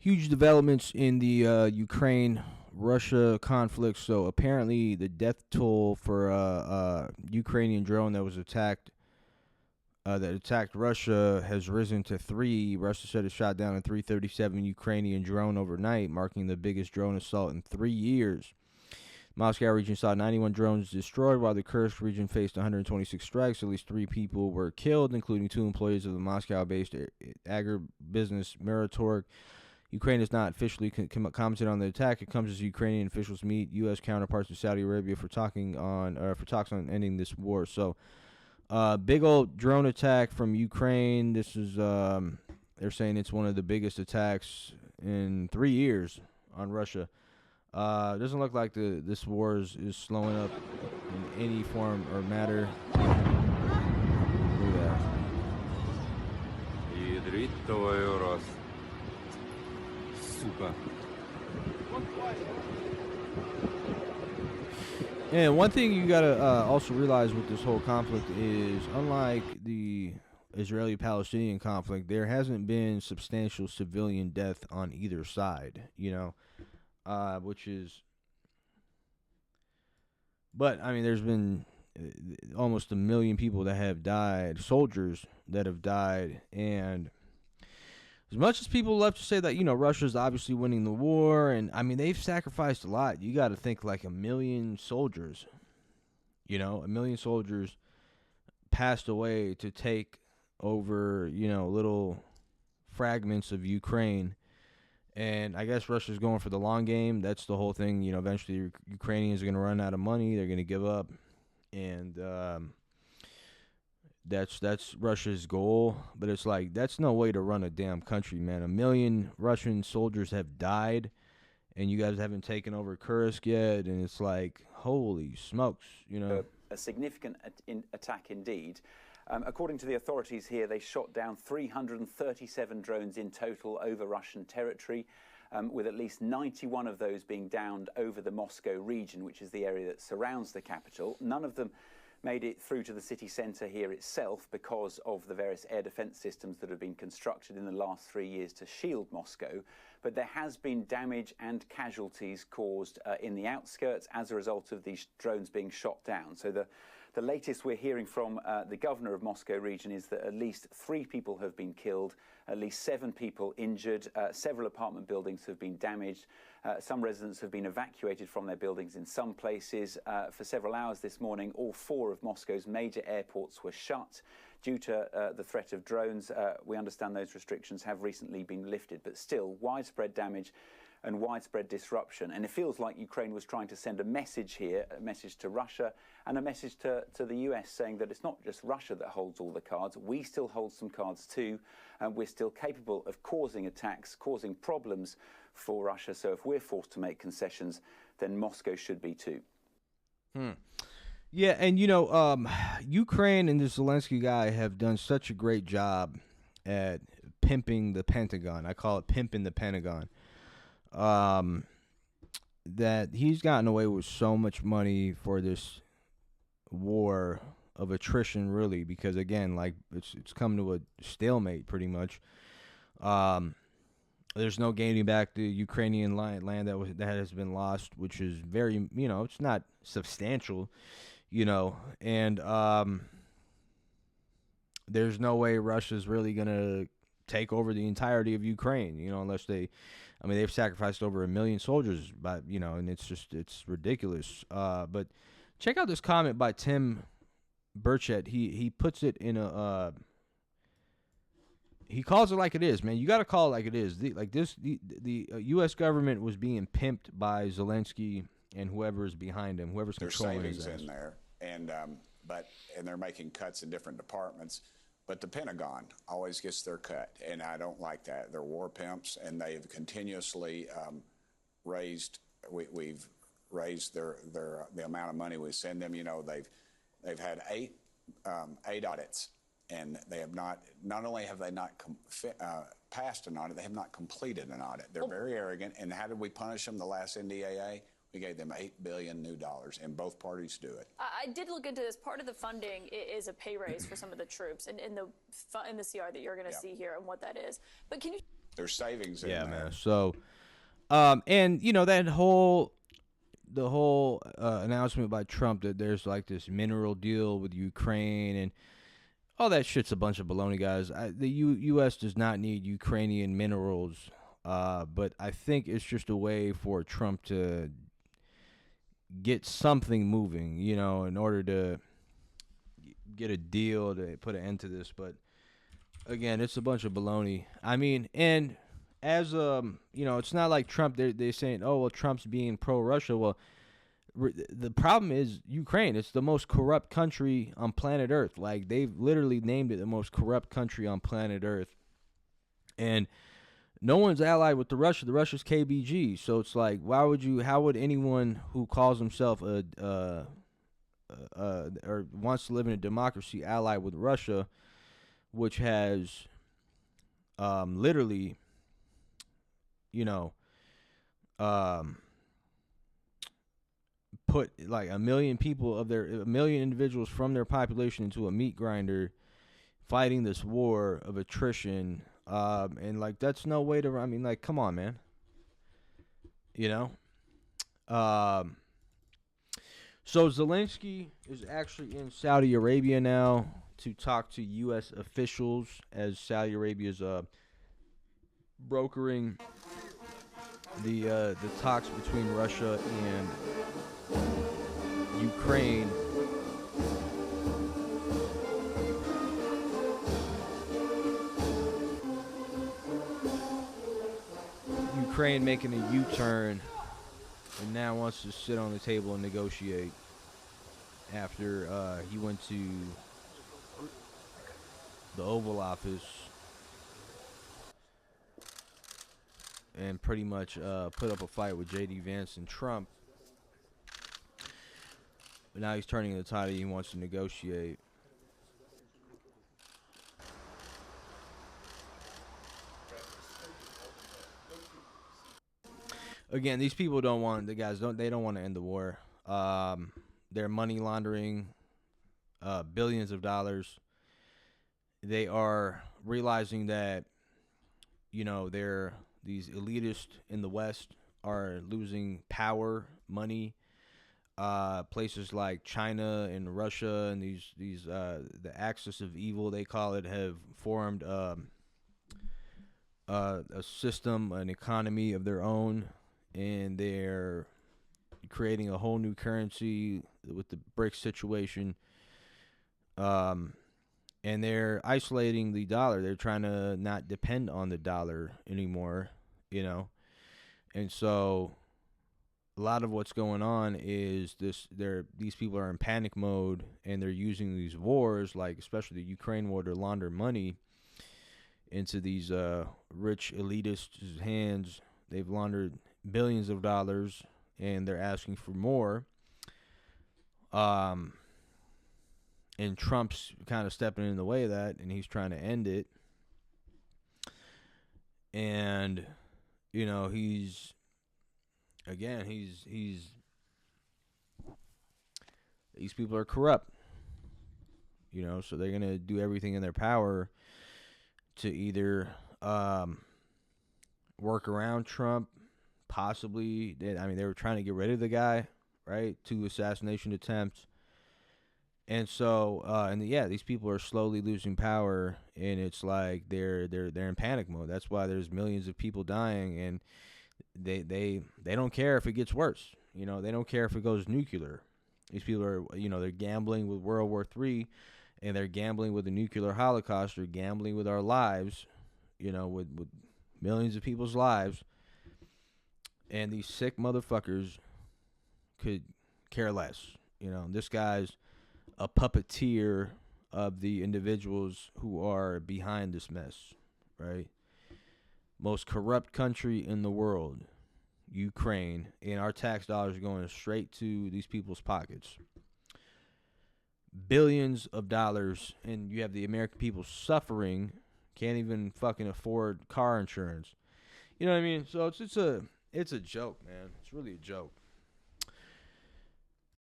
Huge developments in the Ukraine-Russia conflict. So apparently, the death toll for Ukrainian drone that attacked Russia has risen to 3. Russia said it shot down a 337 Ukrainian drone overnight, marking the biggest drone assault in 3 years. Moscow region saw 91 drones destroyed, while the Kursk region faced 126 strikes. At least 3 people were killed, including 2 employees of the Moscow-based agribusiness Miratorg. Ukraine has not officially commented on the attack. It comes as Ukrainian officials meet U.S. counterparts in Saudi Arabia for talks on ending this war. So, big old drone attack from Ukraine. This is they're saying it's one of the biggest attacks in 3 years on Russia. Doesn't look like this war is slowing up in any form or matter. Look at that. And one thing you gotta also realize with this whole conflict is, unlike the Israeli-Palestinian conflict, there hasn't been substantial civilian death on either side. Which is, but I mean, there's been almost 1 million people that have died, soldiers that have died, and as much as people love to say that, Russia's obviously winning the war, and I mean, they've sacrificed a lot. You got to think like 1 million soldiers, 1 million soldiers passed away to take over, little fragments of Ukraine. And I guess Russia's going for the long game. That's the whole thing. Eventually Ukrainians are going to run out of money. They're going to give up. And that's Russia's goal. But it's like, that's no way to run a damn country, man. 1 million Russian soldiers have died, and you guys haven't taken over Kursk yet. And it's like, holy smokes, A significant attack indeed. According to the authorities here, they shot down 337 drones in total over Russian territory, with at least 91 of those being downed over the Moscow region, which is the area that surrounds the capital. None of them made it through to the city centre here itself because of the various air defence systems that have been constructed in the last 3 years to shield Moscow. But there has been damage and casualties caused in the outskirts as a result of these drones being shot down. So the latest we're hearing from the governor of Moscow region is that at least 3 people have been killed, at least 7 people injured, several apartment buildings have been damaged, some residents have been evacuated from their buildings in some places. For several hours this morning, all 4 of Moscow's major airports were shut due to the threat of drones. We understand those restrictions have recently been lifted, but still widespread damage and widespread disruption. And it feels like Ukraine was trying to send a message here, a message to Russia and a message to the US, saying that it's not just Russia that holds all the cards. We still hold some cards too, and we're still capable of causing attacks, causing problems for Russia. So if we're forced to make concessions, then Moscow should be too. Yeah, and Ukraine and the Zelensky guy have done such a great job at pimping the Pentagon. I call it pimping the Pentagon. That he's gotten away with so much money for this war of attrition, really, because again, like it's come to a stalemate pretty much. There's no gaining back the Ukrainian land that has been lost, which is very, it's not substantial, and there's no way Russia's really gonna take over the entirety of Ukraine, unless they've sacrificed over 1 million soldiers, and it's ridiculous. But check out this comment by Tim Burchett. He puts it in he calls it like it is, man. You got to call it like it is. The U.S. government was being pimped by Zelensky and whoever is behind him, whoever's controlling his ass. There's savings in there, and they're making cuts in different departments. But the Pentagon always gets their cut, and I don't like that. They're war pimps, and they have continuously raised. We've raised the amount of money we send them. They've had eight audits, and they have not. Not only have they not passed an audit, they have not completed an audit. They're very arrogant. And how did we punish them? The last NDAA. We gave them $8 billion new, and both parties do it. I did look into this. Part of the funding is a pay raise for some of the troops, and in the CR that you're going to see here and what that is. But can you? There's savings in Yeah, that. man. So, and you know that the whole announcement by Trump that there's like this mineral deal with Ukraine and all that shit's a bunch of baloney, guys. The U.S. does not need Ukrainian minerals, but I think it's just a way for Trump to get something moving, you know, in order to get a deal to put an end to this. But again, it's a bunch of baloney. I mean, and as you know, it's not like Trump. They're saying, oh well, Trump's being pro-Russia. Well, the problem is Ukraine. It's the most corrupt country on planet Earth. Like they've literally named it the most corrupt country on planet Earth, and no one's allied with the Russia. The Russia's KBG. So it's like, why would you? How would anyone who calls himself or wants to live in a democracy ally with Russia, which has literally, you know, put like a million individuals from their population into a meat grinder, fighting this war of attrition, and like that's no way to. I mean, like, come on, man. You know, so Zelensky is actually in Saudi Arabia now to talk to U.S. officials as Saudi Arabia's brokering the talks between Russia and Ukraine. Ukraine making a U-turn and now wants to sit on the table and negotiate after he went to the Oval Office and pretty much put up a fight with J.D. Vance and Trump. But now he's turning the tide. He wants to negotiate. Again, these people don't want they don't want to end the war. They're money laundering billions of dollars. They are realizing that, you know, these elitists in the West are losing power, money. Places like China and Russia and these the axis of evil, they call it, have formed a system, an economy of their own, and they're creating a whole new currency with the BRICS situation. And they're isolating the dollar. They're trying to not depend on the dollar anymore, you know. And so a lot of what's going on is these people are in panic mode, and they're using these wars, like especially the Ukraine war, to launder money into these rich elitists' hands. They've laundered billions of dollars, and they're asking for more. And Trump's kind of stepping in the way of that, and he's trying to end it. And, you know, these people are corrupt, you know, so they're going to do everything in their power to either work around Trump, possibly. They were trying to get rid of the guy, right? 2 assassination attempts. And so, these people are slowly losing power, and it's like they're in panic mode. That's why there's millions of people dying, and they don't care if it gets worse. You know, they don't care if it goes nuclear. These people are, you know, they're gambling with World War III, and they're gambling with the nuclear holocaust. They're gambling with our lives, you know, with millions of people's lives. And these sick motherfuckers could care less. You know, this guy's a puppeteer of the individuals who are behind this mess, right? Most corrupt country in the world, Ukraine, and our tax dollars are going straight to these people's pockets. Billions of dollars, and you have the American people suffering, can't even fucking afford car insurance. You know what I mean? So it's a joke, man. It's really a joke.